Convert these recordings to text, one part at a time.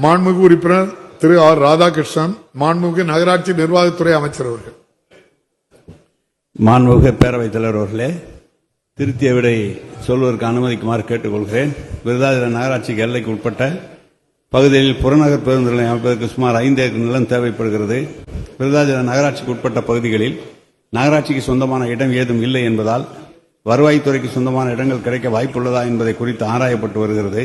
மாண்புமிகு உறுப்பினர் திரு ஆர் ராதாகிருஷ்ணன், மாண்புமிகு நகராட்சி நிர்வாகத்துறை அமைச்சர் அவர்கள். மாண்புமிகு பேரவைத் தலைவர் அவர்களே, திருத்திய விடை சொல்வதற்கு அனுமதிக்குமாறு கேட்டுக்கொள்கிறேன். விருதாச்சலம் நகராட்சிக்கு எல்லைக்கு உட்பட்ட பகுதியில் புறநகர் பேருந்து நிலையம் அமைப்பதற்கு சுமார் 5 ஏக்கர் நிலம் தேவைப்படுகிறது. விருதாச்சலம் நகராட்சிக்கு உட்பட்ட பகுதிகளில் நகராட்சிக்கு சொந்தமான இடம் ஏதும் இல்லை என்பதால் வருவாய்த்துறைக்கு சொந்தமான இடங்கள் கிடைக்க வாய்ப்புள்ளதா என்பதை குறித்து ஆராயப்பட்டு வருகிறது.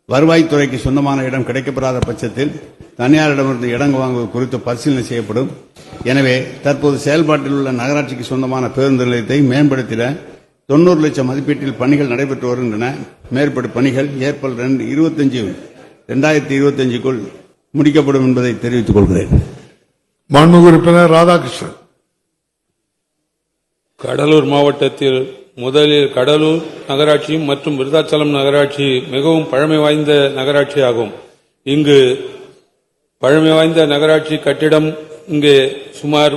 வருவாய்த்துறைக்கு சொந்தமான இடம் கிடைக்கப்பெறாத பட்சத்தில் தனியாரிடமிருந்து இடம் வாங்குவது குறித்து பரிசீலனை செய்யப்படும். எனவே தற்போது செயல்பாட்டில் உள்ள நகராட்சிக்கு சொந்தமான பேருந்து நிலையத்தை மேம்படுத்திட 90 லட்சம் மதிப்பீட்டில் பணிகள் நடைபெற்று வருகின்றன. மேற்பட்ட பணிகள் ஏப்ரல் 2025க்குள் முடிக்கப்படும் என்பதை தெரிவித்துக் கொள்கிறேன். மாண்புமிகு உறுப்பினர் ராதாகிருஷ்ணன். கடலூர் மாவட்டத்தில் முதலில் கடலூர் நகராட்சி மற்றும் விருதாச்சலம் நகராட்சி மிகவும் பழமை வாய்ந்த நகராட்சி ஆகும். இங்கு பழமை வாய்ந்த நகராட்சி கட்டிடம் இங்கே சுமார்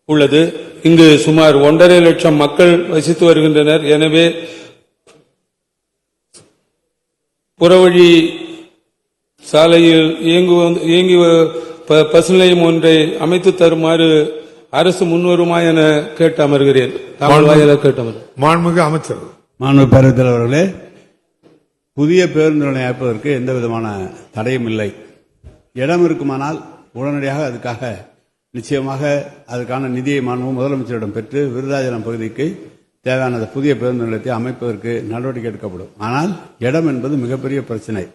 உள்ளது. இங்கு சுமார் 1.5 லட்சம் மக்கள் வசித்து வருகின்றனர். எனவே புறவழி சாலையில் இயங்கி பஸ் நிலையம் ஒன்றை அமைத்து தருமாறு அரசு முன்வருமா என கேட்டு அமர்கிறேன். மாண்புமிகு அமைச்சர். மாண்புமிகு பேரவைத் தலைவர்களே, புதிய பேருந்து நிலையம் அமைப்பதற்கு எந்த விதமான தடையும் இல்லை. இடம் இருக்குமானால் உடனடியாக அதுக்காக நிச்சயமாக அதுக்கான நிதியை மாண்புமிகு முதலமைச்சரிடம் பெற்று விருதாச்சலம் பகுதிக்கு தேவையான புதிய பேருந்து நிலையத்தை அமைப்பதற்கு நடவடிக்கை எடுக்கப்படும். ஆனால் இடம் என்பது மிகப்பெரிய பிரச்சனை.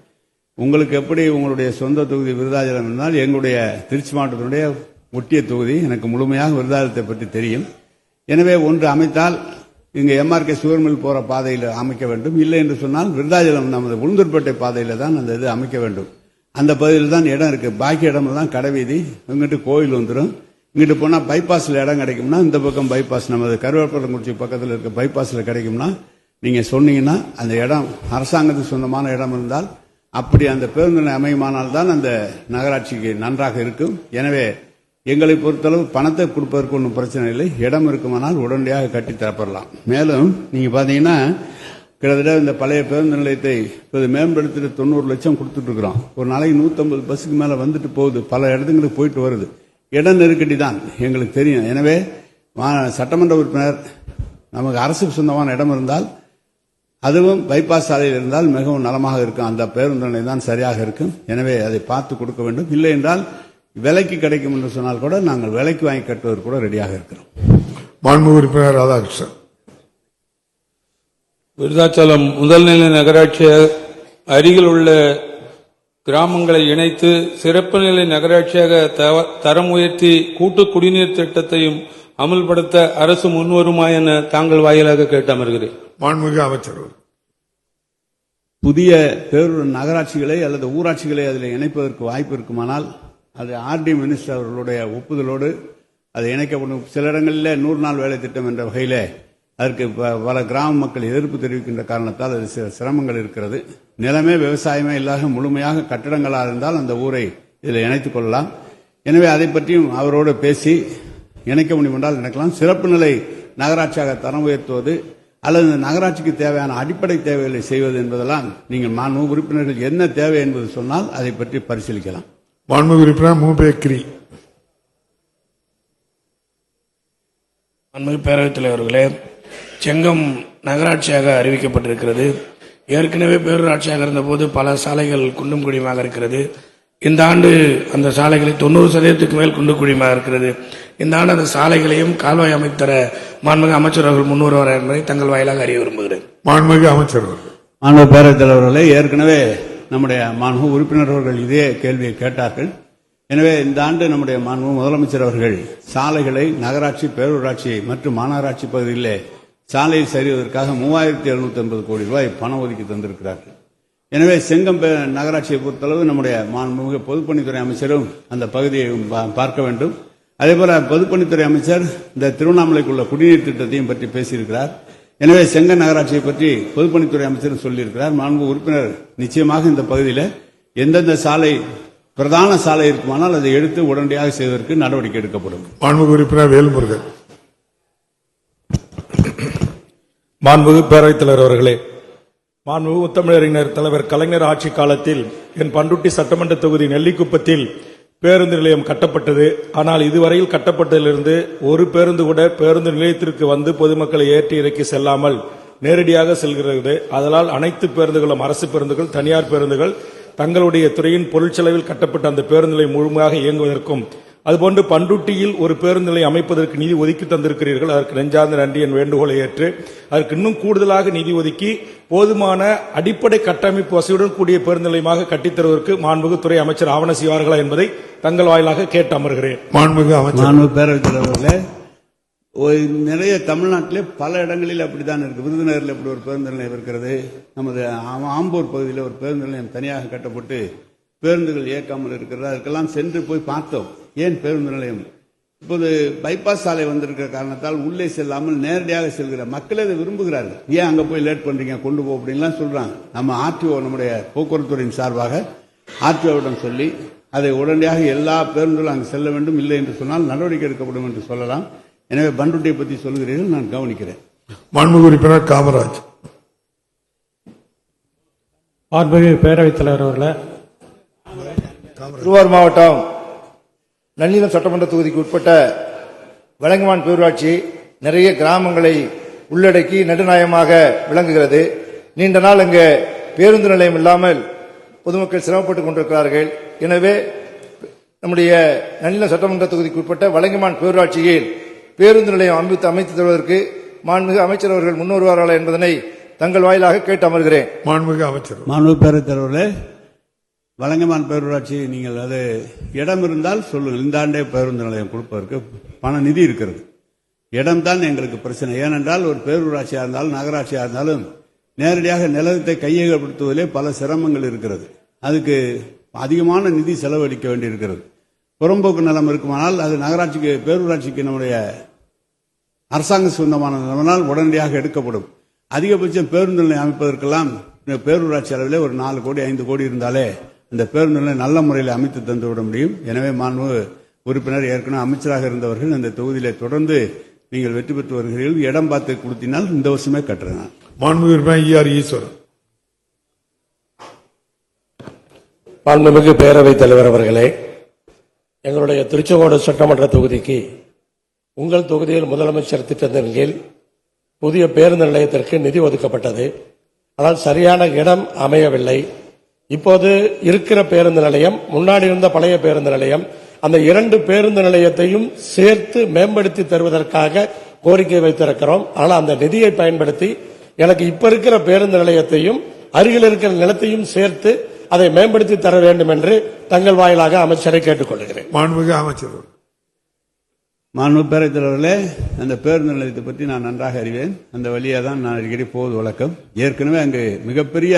உங்களுக்கு எப்படி உங்களுடைய சொந்த தொகுதி விருதாச்சலம் இருந்தால் எங்களுடைய திருச்சி மாவட்டத்தினுடைய ஒட்டிய தொகுதி எனக்கு முழுமையாக விருதாச்சலத்தை பற்றி தெரியும். எனவே ஒன்று அமைத்தால் இங்கு எம்ஆர்கே சுகர் மில் போற பாதையில் அமைக்க வேண்டும். இல்லை என்று சொன்னால் விருதாச்சலம் நமது உளுந்தூர்பேட்டை பாதையில தான் அந்த இது அமைக்க வேண்டும். அந்த பகுதியில் தான் இடம் இருக்கு. பாக்கி இடம் தான் கடைவீதி. இங்கிட்டு கோயில் வந்துடும். இங்கிட்டு போனா பைபாஸ்ல இடம் கிடைக்கும்னா இந்த பக்கம் பைபாஸ் நமது கருவேப்பலங்குறிச்சி பக்கத்தில் இருக்க பைபாஸ்ல கிடைக்கும்னா நீங்க சொன்னீங்கன்னா அந்த இடம் அரசாங்கத்துக்கு சொந்தமான இடம் இருந்தால் அப்படி அந்த பேருந்து நிலையம் அமையுமானால் தான் அந்த நகராட்சிக்கு நன்றாக இருக்கும். எனவே எங்களை பொறுத்தளவு பணத்தை கொடுப்பதற்கு ஒன்றும் பிரச்சனை இல்லை. இடம் இருக்குமானால் உடனடியாக கட்டி தரப்படலாம். மேலும் நீங்க பாத்தீங்கன்னா கிட்டத்தட்ட இந்த பழைய பேருந்து நிலையத்தை மேம்படுத்திட்டு 90 லட்சம் கொடுத்துட்டு இருக்கிறோம். ஒரு நாளைக்கு 150 பஸ்ஸுக்கு மேல வந்துட்டு போகுது. பல இடங்களுக்கு போயிட்டு வருது. இட நெருக்கடி தான் எங்களுக்கு தெரியும். எனவே சட்டமன்ற உறுப்பினர் நமக்கு அரசுக்கு சொந்தமான இடம் இருந்தால் அதுவும் பைபாஸ் சாலையில் இருந்தால் மிகவும் நலமாக இருக்கும். அந்த பேருந்து நிலையம் தான் சரியாக இருக்கும். எனவே அதை பார்த்து கொடுக்க வேண்டும். இல்லை என்றால் விலைக்கு கிடைக்கும் என்று சொன்னால் கூட நாங்கள் விலைக்கு வாங்கி கட்டுவதற்கு கூட ரெடியாக இருக்கிறோம். மாண்புமிகு உறுப்பினர் ராதாகிருஷ்ணன். விருதாச்சலம் முதல்நிலை நகராட்சி அருகில் உள்ள கிராமங்களை இணைத்து சிறப்பு நிலை நகராட்சியாக தரம் உயர்த்தி கூட்டு குடிநீர் திட்டத்தையும் அமல்படுத்த அரசு முன்வருமா என தாங்கள் வாயிலாக கேட்டு அமர்கிறேன். மாண்புமிகு அமைச்சர். புதிய பேரூர் நகராட்சிகளை அல்லது ஊராட்சிகளை அதில் இணைப்பதற்கு வாய்ப்பு இருக்குமானால் அது ஆர்டி மினிஸ்டர் அவர்களுடைய ஒப்புதலோடு அது இணைக்கப்படும். சில இடங்களில் 100 நாள் வேலை திட்டம் என்ற வகையில் அதற்கு பல கிராம மக்கள் எதிர்ப்பு தெரிவிக்கின்ற காரணத்தால் அது சில சிரமங்கள் இருக்கிறது. நிலமே விவசாயமே இல்லாத முழுமையாக கட்டிடங்களாக இருந்தால் அந்த ஊரை இதில் இணைத்துக் கொள்ளலாம். எனவே அதை பற்றியும் அவரோடு பேசி இணைக்க முடியும் என்றால் இணைக்கலாம். சிறப்பு நிலை நகராட்சியாக தரம் உயர்த்துவது அல்லது நகராட்சிக்கு தேவையான அடிப்படை தேவைகளை செய்வது என்பதெல்லாம் நீங்கள் மாண்புமிகு உறுப்பினர்கள் என்ன தேவை என்பது சொன்னால் அதை பற்றி பரிசீலிக்கலாம். மாண்புமிகு உறுப்பினர் மூபேக்ரி. மாண்புமிகு பேரவைத் தலைவர்களே, செங்கம் நகராட்சியாக அறிவிக்கப்பட்டிருக்கிறது. ஏற்கனவே பேரூராட்சியாக இருந்தபோது பல சாலைகள் குண்டும் குழியுமாக இருக்கிறது. இந்த ஆண்டு அந்த சாலைகளை 90% மேல் குண்டு குழியுமாக இருக்கிறது. இந்த ஆண்டு அந்த சாலைகளையும் கால்வாய் அமைத்தர மாண்புமிகு அமைச்சர் அவர்கள் முன்வருவார் என்பதை தங்கள் வாயிலாக அறிய விரும்புகிறேன். மாண்புமிகு அமைச்சர். மாண்புமிகு பேரவைத் தலைவர்களே, ஏற்கனவே நம்முடைய மாண்புமிகு உறுப்பினர் அவர்கள் இதே கேள்வியை கேட்டார்கள். எனவே இந்த ஆண்டு நம்முடைய மாண்புமிகு முதலமைச்சர் அவர்கள் சாலைகளை நகராட்சி, பேரூராட்சி மற்றும் மாநகராட்சி பகுதிகளிலே சாலையை சரிவதற்காக 3750 கோடி ரூபாய் பணம் ஒதுக்கி தந்திருக்கிறார்கள். எனவே செங்கம் நகராட்சியை பொறுத்தளவு நம்முடைய மாண்புமிகு பொதுப்பணித்துறை அமைச்சரும் அந்த பகுதியை பார்க்க வேண்டும். அதேபோல பொதுப்பணித்துறை அமைச்சர் இந்த திருவண்ணாமலைக்குள்ள குடிநீர் திட்டத்தையும் பற்றி பேசியிருக்கிறார். எனவே செங்கம் நகராட்சியை பற்றி பொதுப்பணித்துறை அமைச்சரும் சொல்லியிருக்கிறார். மாண்புமிகு உறுப்பினர் நிச்சயமாக இந்த பகுதியில் எந்தெந்த சாலை பிரதான சாலை இருக்குமானால் அதை எடுத்து உடனடியாக செய்வதற்கு நடவடிக்கை எடுக்கப்படும். மாண்புமிகு உறுப்பினர் வேல்முருகன். மாண்புமிகு பேரவைத் தலைவர் அவர்களே, மாண்புமிகு முத்தமிழறிஞர் தலைவர் கலைஞர் ஆட்சி காலத்தில் என் பண்ருட்டி சட்டமன்ற தொகுதி நெல்லிக்குப்பத்தில் பேருந்து நிலையம் கட்டப்பட்டது. ஆனால் இதுவரையில் கட்டப்பட்டதிலிருந்து ஒரு பேருந்து கூட பேருந்து நிலையத்திற்கு வந்து பொதுமக்களை ஏற்றி இறக்கி செல்லாமல் நேரடியாக செல்கிறது. அதனால் அனைத்து பேருந்துகளும் அரசு பேருந்துகள், தனியார் பேருந்துகள் தங்களுடைய துறையின் பொருட்செலவில் கட்டப்பட்ட அந்த பேருந்து நிலையம் முழுமையாக இயங்குவதற்கும், அதுபோன்று பண்ருட்டியில் ஒரு பேருந்து நிலையம் அமைப்பதற்கு நிதி ஒதுக்கி தந்திருக்கிறீர்கள். அதற்கு நெஞ்சார்ந்த நன்றி. என் வேண்டுகோளை ஏற்று அதற்கு இன்னும் கூடுதலாக நிதி ஒதுக்கி போதுமான அடிப்படை கட்டமைப்பு வசதியுடன் கூடிய பேருந்து நிலையமாக கட்டித்தருவதற்கு மாண்புமிகு துறை அமைச்சர் ஆவண செய்வார்களா என்பதை தங்கள் வாயிலாக கேட்டு அமர்கிறேன். மாண்புமிகு அமைச்சர். மாண்புமிகு பேரவைத் தலைவர்களே, நிறைய தமிழ்நாட்டிலே பல இடங்களில் அப்படித்தான் இருக்கு. விருதுநகரில் இப்படி ஒரு பேருந்து நிலையம் இருக்கிறது. நமது ஆம்பூர் பகுதியில் ஒரு பேருந்து நிலையம் தனியாக கட்டப்பட்டு பேருந்துகள் இயக்காமல் இருக்கிறது. அதற்கெல்லாம் சென்று போய் பார்த்தோம். ஏன் பேருந்து நிலையம்? இப்போது பைபாஸ் சாலை வந்திருக்கிற காரணத்தால் உள்ளே செல்லாமல் நேரடியாக செல்கிற மக்கள் அதை விரும்புகிறார்கள். ஏன் அங்க போய் லேட் பண்றீங்க, கொண்டு போ அப்படின்லாம் சொல்றாங்க. நம்ம ஆர்டிஓ, நம்முடைய போக்குவரத்துறையின் சார்பாக ஆர்டிஓவிடம் சொல்லி அதை உடனடியாக எல்லா பேருந்துகளும் அங்கு செல்ல வேண்டும். இல்லை என்று சொன்னால் நடவடிக்கை எடுக்கப்படும் என்று சொல்லலாம். எனவே பண்ருட்டியை பற்றி சொல்கிறீர்கள், நான் கவனிக்கிறேன். மாண்புமிகு உறுப்பினர் காமராஜ். மாண்புமிகு பேரவைத் தலைவர் அவர்களே, திருவாரூர் மாவட்டம் நன்னிலம் சட்டமன்ற தொகுதிக்கு உட்பட்ட வலங்கைமான் பேரூராட்சி நிறைய கிராமங்களை உள்ளடக்கி நடுநாயகமாக விளங்குகிறது. நீண்ட நாள் அங்கே பேருந்து நிலையம் இல்லாமல் பொதுமக்கள் சிரமப்பட்டுக் கொண்டிருக்கிறார்கள். எனவே நம்முடைய நன்னிலம் சட்டமன்ற தொகுதிக்கு உட்பட்ட வலங்கைமான் பேரூராட்சியில் பேருந்து நிலையம் அமைத்து தருவதற்கு மாண்புமிகு அமைச்சர் அவர்கள் முன்வருவார்களா என்பதனை தங்கள் வாயிலாக கேட்டு அமர்கிறேன். மாண்புமிகு அமைச்சர். மாண்புமிகு பேரவைத் தலைவர்களே, வலங்கைமான் பேரூராட்சி நீங்கள் அது இடம் இருந்தால் சொல்லுங்கள். இந்த ஆண்டே பேருந்து நிலையம் கொடுப்பதற்கு பண நிதி இருக்கிறது. இடம்தான் எங்களுக்கு பிரச்சனை. ஏனென்றால் ஒரு பேரூராட்சியா இருந்தாலும் நகராட்சியா இருந்தாலும் நேரடியாக நிலத்தை கையகப்படுத்துவதிலே பல சிரமங்கள் இருக்கிறது. அதுக்கு அதிகமான நிதி செலவழிக்க வேண்டியிருக்கிறது. புறம்போக்கு நிலம் இருக்குமானால் அது நகராட்சிக்கு, பேரூராட்சிக்கு நம்முடைய அரசாங்க சொந்தமான நிலமானால் உடனடியாக எடுக்கப்படும். அதிகபட்சம் பேருந்து நிலையம் அமைப்பதற்கெல்லாம் பேரூராட்சி அளவிலே ஒரு 4 கோடி 5 கோடி இருந்தாலே இந்த பேருந்து நிலையம் நல்ல முறையில் அமைத்து தந்துவிட முடியும். எனவே மாண்புமிகு உறுப்பினர் ஏற்கனவே அமைச்சராக இருந்தவர்கள் இந்த தொகுதியிலே தொடர்ந்து நீங்கள் வெற்றி பெற்று வருகிறீர்கள். இடம் பார்த்து கொடுத்தினால் இந்த வருஷமே கட்டுறேன். மாண்புமிகு உறுப்பினர் ஈஆர் ஈஸ்வரன். மாண்புமிகு பேரவைத் தலைவர் அவர்களே, எங்களுடைய திருச்செங்கோடு சட்டமன்ற தொகுதிக்கு உங்கள் தொகுதியில் முதலமைச்சர் திட்டத்தின் கீழ் புதிய பேருந்து நிலையத்திற்கு நிதி ஒதுக்கப்பட்டது. ஆனால் சரியான இடம் அமையவில்லை. இப்போது இருக்கிற பேருந்து நிலையம், முன்னாடி இருந்த பழைய பேருந்து நிலையம், அந்த 2 பேருந்து நிலையத்தையும் சேர்த்து மேம்படுத்தி தருவதற்காக கோரிக்கை வைத்திருக்கிறோம். ஆனால் அந்த நிதியை பயன்படுத்தி எனக்கு இப்ப இருக்கிற பேருந்து நிலையத்தையும் அருகில் இருக்கிற நிலத்தையும் சேர்த்து அதை மேம்படுத்தி தர வேண்டும் என்று தங்கள் வாயிலாக அமைச்சரை கேட்டுக்கொள்கிறேன். மாண்புமிகு அமைச்சர். மாண்புமிகு பேரவைத் தலைவர்களே, அந்த பேருந்து நிலையத்தை பற்றி நான் நன்றாக அறிவேன். அந்த வழியாக தான் நான் அடிக்கடி போவது வழக்கம். ஏற்கனவே அங்கு மிகப்பெரிய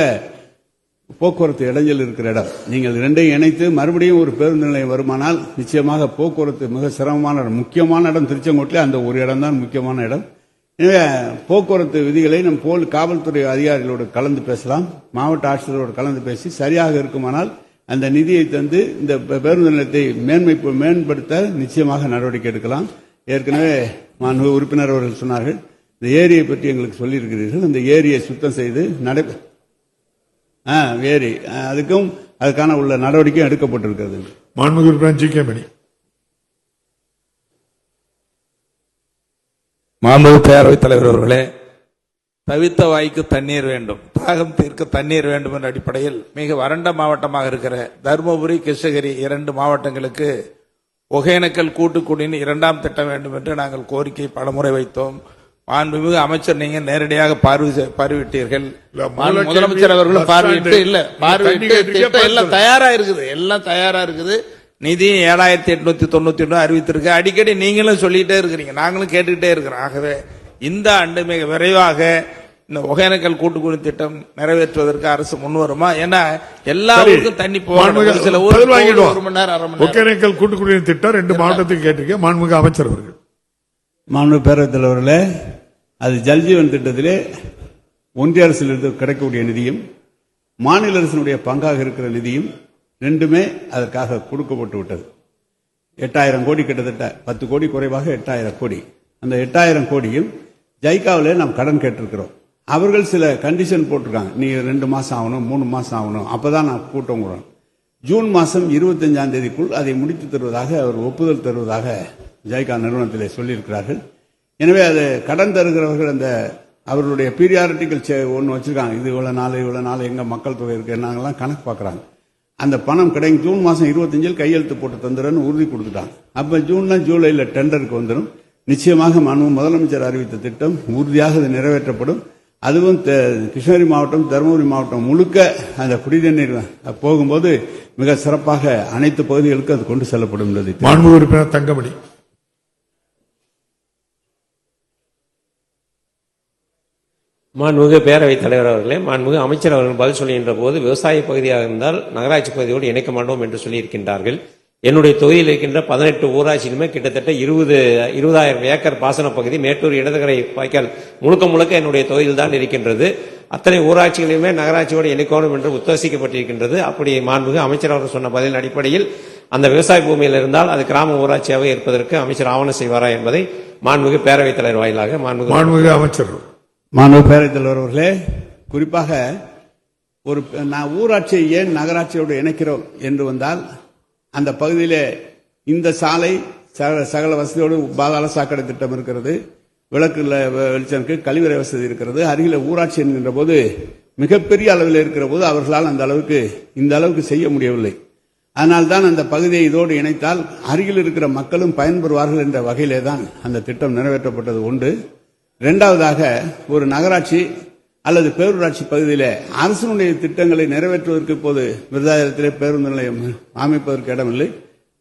போக்குவரத்து இடைஞ்சல் இருக்கிற இடம். நீங்கள் 2ஐயும் இணைத்து மறுபடியும் ஒரு பேருந்து நிலையம் வருமானால் நிச்சயமாக போக்குவரத்து மிக சிரமமான இடம். முக்கியமான இடம் திருச்செங்கோட்டில் அந்த ஒரு இடம் தான் முக்கியமான இடம். எனவே போக்குவரத்து விதிகளை நம் காவல்துறை அதிகாரிகளோடு கலந்து பேசலாம், மாவட்ட ஆட்சியரோடு கலந்து பேசி சரியாக இருக்குமானால் அந்த நிதியை தந்து இந்த பேருந்து நிலையத்தை மேம்படுத்த நிச்சயமாக நடவடிக்கை எடுக்கலாம். ஏற்கனவே மாண்புமிகு உறுப்பினர் அவர்கள் சொன்னார்கள், இந்த ஏரியை பற்றி எங்களுக்கு சொல்லியிருக்கிறீர்கள். இந்த ஏரியை சுத்தம் செய்து ஏரி அதுக்கும் அதுக்கான உள்ள நடவடிக்கை எடுக்கப்பட்டிருக்கிறது. மாண்புமிகு உறுப்பினர் ஜி கே மணி. மாண்புமிகு பேரவைத் தலைவர் அவர்களே, தவித்த வாய்க்கு தண்ணீர் வேண்டும், தாகம் தீர்க்க தண்ணீர் வேண்டும் என்ற அடிப்படையில் மிக வறண்ட மாவட்டமாக இருக்கிற தருமபுரி, கிருஷ்ணகிரி 2 மாவட்டங்களுக்கு ஒகேனக்கல் கூட்டுக்குடியின் 2ஆம் திட்டம் வேண்டும் என்று நாங்கள் கோரிக்கை பலமுறை வைத்தோம். மாண்புமிகு அமைச்சர் நீங்க நேரடியாக பார்வையிட்டீர்கள். முதலமைச்சர் அவர்களும் பார்வையிட்டு எல்லாம் தயாரா இருக்குது. நிதி 7891 அறிவித்திருக்கு. அடிக்கடி நீங்களும் சொல்லிட்டே இருக்கிறீங்க, நாங்களும் கேட்டுக்கிட்டே இருக்கிறோம். ஆகவே இந்த ஆண்டு மிக விரைவாக இந்த ஒகேனக்கல் கூட்டுக்குடி திட்டம் நிறைவேற்றுவதற்கு அரசு முன்வருமா? ஏன்னா எல்லாருக்கும் தண்ணி போகணும். சில ஊர் 1 மணி நேரம், அரை மணி நேரம். ஒகேனக்கல் கூட்டுக்குடி திட்டம் 2 மாவட்டத்துக்கு கேட்டிருக்கேன். மாண்புமிகு அமைச்சர் அவர்கள். மாண்புமிகு பேரவைத் தலைவர்களே, அது ஜல்ஜீவன் திட்டத்திலே ஒன்றிய அரசிலிருந்து கிடைக்கக்கூடிய நிதியும் மாநில அரசினுடைய பங்காக இருக்கிற நிதியும் 2மே அதற்காக கொடுக்கப்பட்டு விட்டது. 8000 கோடி, கிட்டத்தட்ட 10 கோடி குறைவாக 8000 கோடி. அந்த 8000 கோடியும் ஜைகாவிலே நாம் கடன் கேட்டிருக்கிறோம். அவர்கள் சில கண்டிஷன் போட்டிருக்காங்க. நீ 2 மாசம் ஆகணும், 3 மாசம் ஆகணும், அப்பதான் நான் கூட்டம் கூடணும். ஜூன் மாசம் 25ஆம் தேதிக்குள் அதை முடித்து தருவதாக அவர் ஒப்புதல் தருவதாக ஜைகா நிறுவனத்திலே சொல்லியிருக்கிறார்கள். எனவே அது கடன் தருகிறவர்கள் அந்த அவர்களுடைய பீரியாரிட்டிகள் ஒன்று வச்சிருக்காங்க. இது இவ்வளவு நாள் எங்க மக்கள் தொகை இருக்கு நாங்கெல்லாம் கணக்கு பார்க்கறாங்க. அந்த பணம் கிடைக்கும். ஜூன் மாசம் 25 கையெழுத்து போட்டு தந்துறன்னு உறுதி கொடுத்துட்டாங்க. அப்ப ஜூன்ல ஜூலைல டெண்டருக்கு வந்துடும். நிச்சயமாக முதலமைச்சர் அறிவித்த திட்டம் உறுதியாக அது நிறைவேற்றப்படும். அதுவும் கிருஷ்ணகிரி மாவட்டம், தருமபுரி மாவட்டம் முழுக்க அந்த குடிநீர் போகும்போது மிக சிறப்பாக அனைத்து பகுதிகளுக்கும் அது கொண்டு செல்லப்படும் என்பதை மாண்புமிகு உறுப்பினர் தங்கமணி. மாண்புமிகு பேரவைத் தலைவர் அவர்களே, மாண்புமிகு அமைச்சர் அவர்கள் பதில் சொல்கின்ற போது விவசாய பகுதியாக இருந்தால் நகராட்சி பகுதியோடு இணைக்க மாட்டோம் என்று சொல்லியிருக்கின்றார்கள். என்னுடைய தொகுதியில் இருக்கின்ற 18 ஊராட்சியிலுமே கிட்டத்தட்ட 20,000 ஏக்கர் பாசன பகுதி மேட்டூர் இடதுகரை வாய்க்கால் முழுக்க என்னுடைய தொகுதியில் தான் இருக்கின்றது. அத்தனை ஊராட்சிகளையுமே நகராட்சியோடு இணைக்கணும் என்று உத்தேசிக்கப்பட்டிருக்கின்றது. அப்படி மாண்புமிகு அமைச்சர் அவர்கள் சொன்ன பதிலின் அடிப்படையில் அந்த விவசாய பூமியில் இருந்தால் அது கிராம ஊராட்சியாக இருப்பதற்கு அமைச்சர் ஆவணம் செய்வாரா என்பதை மாண்புமிகு பேரவைத் தலைவர் வாயிலாக மாண்புமிகு அமைச்சர். மாண்புமிகு பேரவைத் தலைவர் அவர்களே, குறிப்பாக நான் ஊராட்சியை ஏன் நகராட்சியோடு இணைக்கிறோம் என்று வந்தால், அந்த பகுதியிலே இந்த சாலை சகல வசதியோடு பாதாள சாக்கடை திட்டம் இருக்கிறது, விளக்கு வெளிச்சனுக்கு கழிவறை வசதி இருக்கிறது. அருகில ஊராட்சி என்கின்ற போது மிகப்பெரிய அளவில் இருக்கிற போது அவர்களால் இந்த அளவுக்கு செய்ய முடியவில்லை. அதனால்தான் அந்த பகுதியை இதோடு இணைத்தால் அருகில் இருக்கிற மக்களும் பயன்பெறுவார்கள் என்ற வகையிலே தான் அந்த திட்டம் நிறைவேற்றப்பட்டது. ஒன்று. இரண்டாவதாக, ஒரு நகராட்சி அல்லது பேரூராட்சி பகுதியில் அரசுடைய திட்டங்களை நிறைவேற்றுவதற்கு இப்போது விருதாச்சலத்திலே பேருந்து நிலையம் அமைப்பதற்கு இடமில்லை,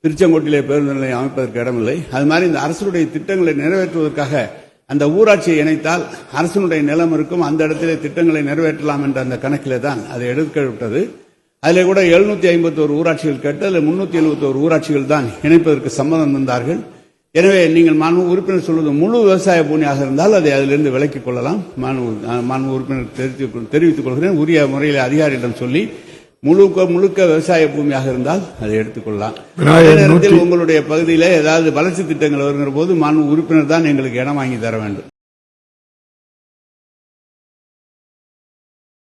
திருச்செங்கோட்டிலே பேருந்து நிலையம் அமைப்பதற்கு இடமில்லை. அது மாதிரி இந்த அரசுடைய திட்டங்களை நிறைவேற்றுவதற்காக அந்த ஊராட்சியை இணைத்தால் அரசுடைய நிலம் இருக்கும், அந்த இடத்திலே திட்டங்களை நிறைவேற்றலாம் என்ற அந்த கணக்கிலே தான் அதை எடுக்கப்பட்டது. அதில் கூட 751 ஊராட்சிகள் கேட்டு அதில் 371 ஊராட்சிகள் தான் இணைப்பதற்கு சம்மதம் தந்தார்கள். எனவே நீங்கள் மாண்பு உறுப்பினர் சொல்வது முழு விவசாய பூமியாக இருந்தால் அதை அதிலிருந்து விலக்கிக் கொள்ளலாம். மாண்பு உறுப்பினர் தெரிவித்துக் கொள்கிறேன். உரிய முறையில் அதிகாரியிடம் சொல்லி முழுக்க விவசாய பூமியாக இருந்தால் அதை எடுத்துக்கொள்ளலாம். அதே நேரத்தில் உங்களுடைய பகுதியில் ஏதாவது வளர்ச்சி திட்டங்கள் வருகிற போது மாண்பு உறுப்பினர் தான் எங்களுக்கு இடம் வாங்கி தர வேண்டும்.